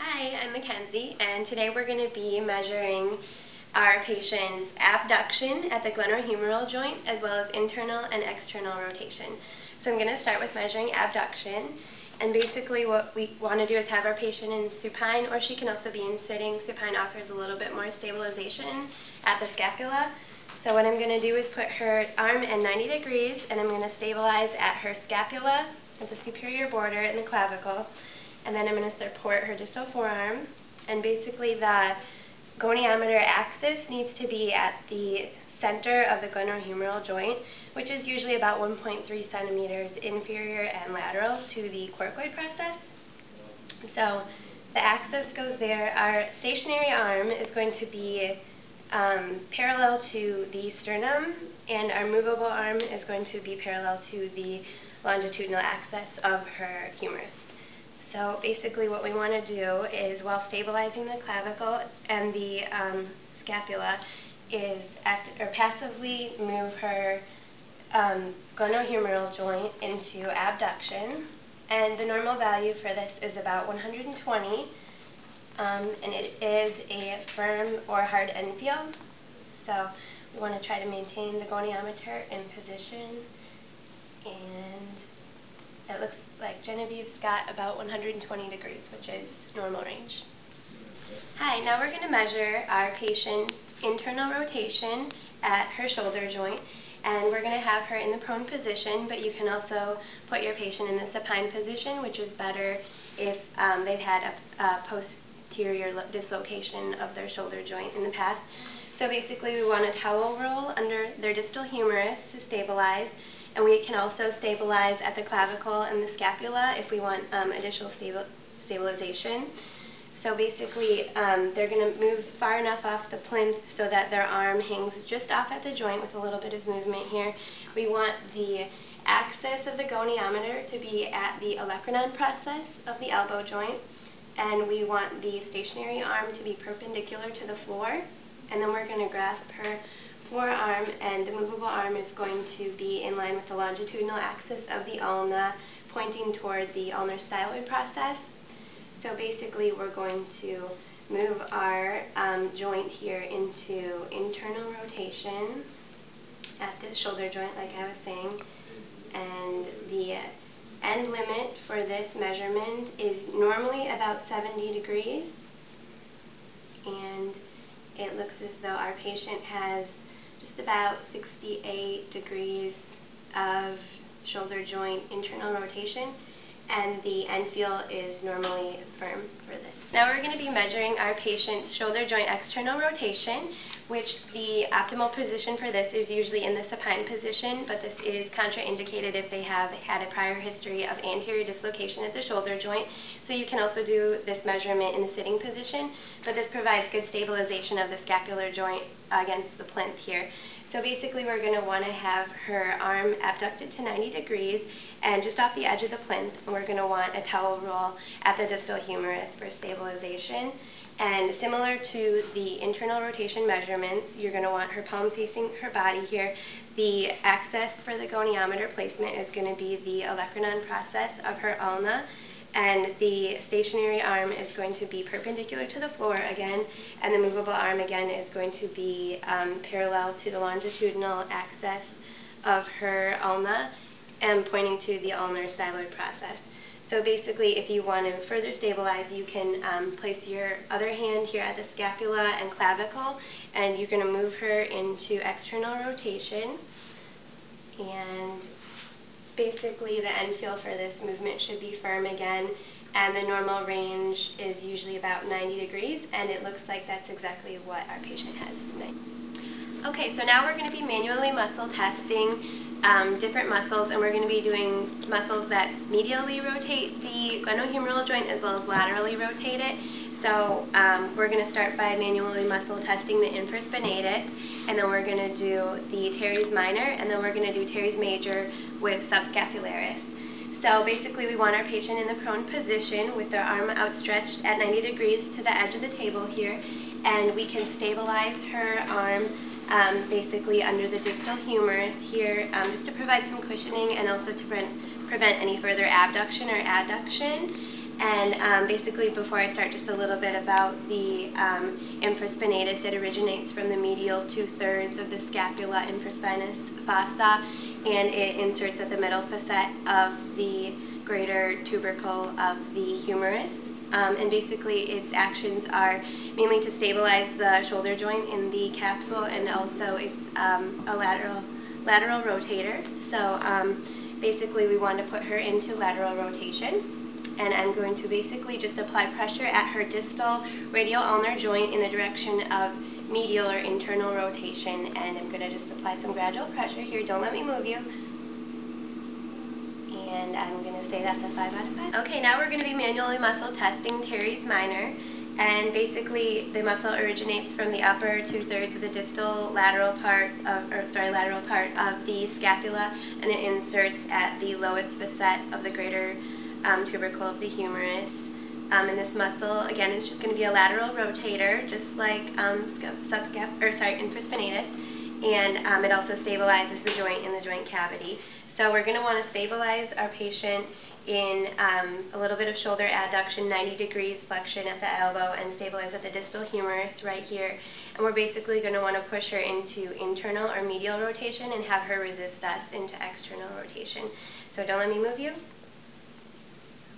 Hi, I'm Mackenzie, and today we're going to be measuring our patient's abduction at the glenohumeral joint as well as internal and external rotation. So I'm going to start with measuring abduction, and basically what we want to do is have our patient in supine, or she can also be in sitting. Supine offers a little bit more stabilization at the scapula. So what I'm going to do is put her arm at 90 degrees, and I'm going to stabilize at her scapula, at the superior border, and the clavicle. And then I'm going to support her distal forearm, and basically the goniometer axis needs to be at the center of the glenohumeral joint, which is usually about 1.3 centimeters inferior and lateral to the coracoid process. So the axis goes there. Our stationary arm is going to be parallel to the sternum, and our movable arm is going to be parallel to the longitudinal axis of her humerus. So basically what we want to do is, while stabilizing the clavicle and the scapula, is passively move her glenohumeral joint into abduction. And the normal value for this is about 120, and it is a firm or hard end feel. So we want to try to maintain the goniometer in position, and it looks like Genevieve's got about 120 degrees, which is normal range. Hi, now we're going to measure our patient's internal rotation at her shoulder joint, and we're going to have her in the prone position, but you can also put your patient in the supine position, which is better if they've had a posterior dislocation of their shoulder joint in the past. So basically we want a towel roll under their distal humerus to stabilize. And we can also stabilize at the clavicle and the scapula if we want additional stabilization. So basically, they're going to move far enough off the plinth so that their arm hangs just off at the joint with a little bit of movement here. We want the axis of the goniometer to be at the olecranon process of the elbow joint, and we want the stationary arm to be perpendicular to the floor. And then we're going to grasp her forearm, and the movable arm is going to be in line with the longitudinal axis of the ulna, pointing toward the ulnar styloid process. So basically we're going to move our joint here into internal rotation at the shoulder joint, like I was saying, and the end limit for this measurement is normally about 70 degrees, and it looks as though our patient has just about 68 degrees of shoulder joint internal rotation, and the end feel is normally firm for this. Now we're going to be measuring our patient's shoulder joint external rotation, which the optimal position for this is usually in the supine position, but this is contraindicated if they have had a prior history of anterior dislocation at the shoulder joint. So you can also do this measurement in the sitting position, but this provides good stabilization of the scapular joint against the plinth here. So basically we're going to want to have her arm abducted to 90 degrees and just off the edge of the plinth, and we're going to want a towel roll at the distal humerus for stabilization. And similar to the internal rotation measurements, you're going to want her palm facing her body here. The axis for the goniometer placement is going to be the olecranon process of her ulna, and the stationary arm is going to be perpendicular to the floor again, and the movable arm again is going to be parallel to the longitudinal axis of her ulna and pointing to the ulnar styloid process. So basically, if you want to further stabilize, you can place your other hand here at the scapula and clavicle, and you're going to move her into external rotation. And basically, the end feel for this movement should be firm again, and the normal range is usually about 90 degrees, and it looks like that's exactly what our patient has tonight. Okay, so now we're going to be manually muscle testing different muscles, and we're going to be doing muscles that medially rotate the glenohumeral joint as well as laterally rotate it. So we're going to start by manually muscle testing the infraspinatus, and then we're going to do the teres minor, and then we're going to do teres major with subscapularis. So basically we want our patient in the prone position with their arm outstretched at 90 degrees to the edge of the table here, and we can stabilize her arm basically under the distal humerus here, just to provide some cushioning and also to prevent any further abduction or adduction. And basically, before I start, just a little bit about the infraspinatus. It originates from the medial 2/3 of the scapula infraspinatus fossa, and it inserts at the middle facet of the greater tubercle of the humerus. And basically, its actions are mainly to stabilize the shoulder joint in the capsule, and also it's a lateral rotator. So basically, we want to put her into lateral rotation. And I'm going to basically just apply pressure at her distal radial ulnar joint in the direction of medial or internal rotation. And I'm going to just apply some gradual pressure here. Don't let me move you. And I'm going to say that's a 5 out of 5. Okay, now we're going to be manually muscle testing teres minor. And basically, the muscle originates from the upper 2/3 of the distal lateral part of the scapula, and it inserts at the lowest facet of the greater tubercle of the humerus. And this muscle, again, is just going to be a lateral rotator, just like infraspinatus, and it also stabilizes the joint in the joint cavity. So we're going to want to stabilize our patient in a little bit of shoulder adduction, 90 degrees flexion at the elbow, and stabilize at the distal humerus right here. And we're basically going to want to push her into internal or medial rotation and have her resist us into external rotation. So don't let me move you.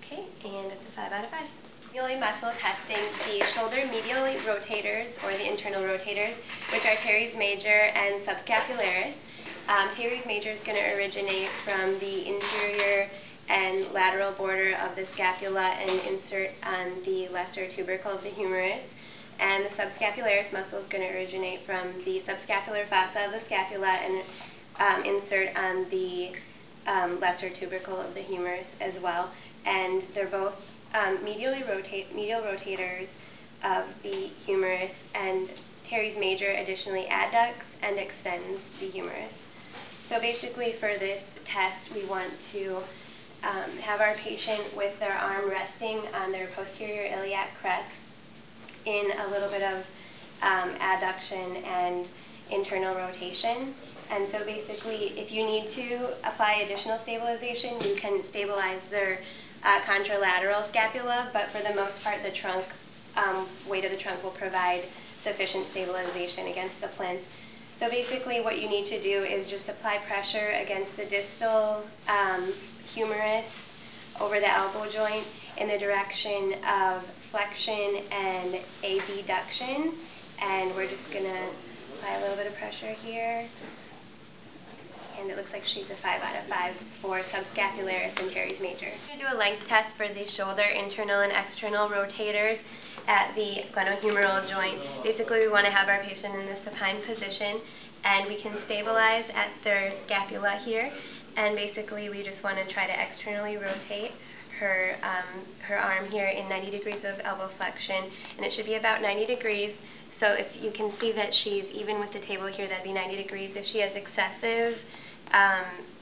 Okay, and it's a 5 out of 5. Manually muscle testing the shoulder medial rotators, or the internal rotators, which are teres major and subscapularis. Teres major is going to originate from the inferior and lateral border of the scapula and insert on the lesser tubercle of the humerus. And the subscapularis muscle is going to originate from the subscapular fossa of the scapula and insert on the lesser tubercle of the humerus as well. And they're both medial rotators of the humerus, and teres major additionally adducts and extends the humerus. So basically, for this test, we want to have our patient with their arm resting on their posterior iliac crest in a little bit of adduction and internal rotation. And so basically, if you need to apply additional stabilization, you can stabilize their contralateral scapula, but for the most part, the trunk, weight of the trunk will provide sufficient stabilization against the plinth. So basically, what you need to do is just apply pressure against the distal humerus over the elbow joint in the direction of flexion and abduction. And we're just going to apply a little bit of pressure here. And it looks like she's a 5 out of 5 for subscapularis and teres major. We're going to do a length test for the shoulder internal and external rotators at the glenohumeral joint. Basically, we want to have our patient in the supine position, and we can stabilize at their scapula here. And basically, we just want to try to externally rotate her arm here in 90 degrees of elbow flexion, and it should be about 90 degrees. So if you can see that she's even with the table here, that'd be 90 degrees. If she has excessive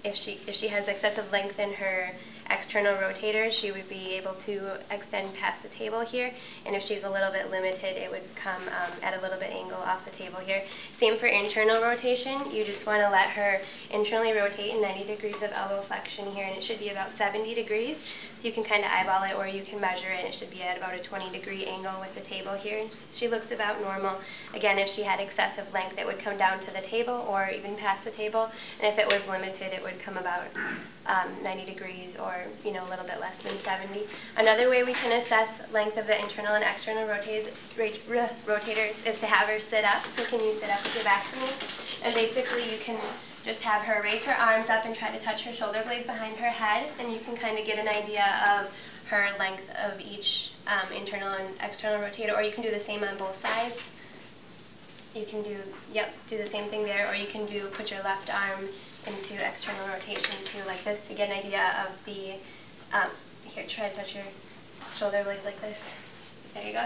if she has excessive length in her external rotator, she would be able to extend past the table here, and if she's a little bit limited, it would come at a little bit angle off the table here. Same for internal rotation. You just want to let her internally rotate in 90 degrees of elbow flexion here, and it should be about 70 degrees. So you can kind of eyeball it, or you can measure it, and it should be at about a 20-degree angle with the table here. She looks about normal. Again, if she had excessive length, it would come down to the table or even past the table, and if it was limited, it would come about 90 degrees, or a little bit less than 70. Another way we can assess length of the internal and external rotators is to have her sit up. So can you sit up with your back to me? And basically, you can just have her raise her arms up and try to touch her shoulder blades behind her head, and you can kind of get an idea of her length of each internal and external rotator, or you can do the same on both sides. You can do the same thing there, or you can put your left arm into external rotation too, like this, to get an idea of the, here, try to touch your shoulder blades like this. There you go.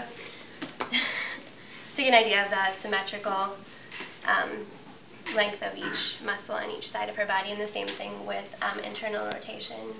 To get an idea of the symmetrical length of each muscle on each side of her body, and the same thing with internal rotation.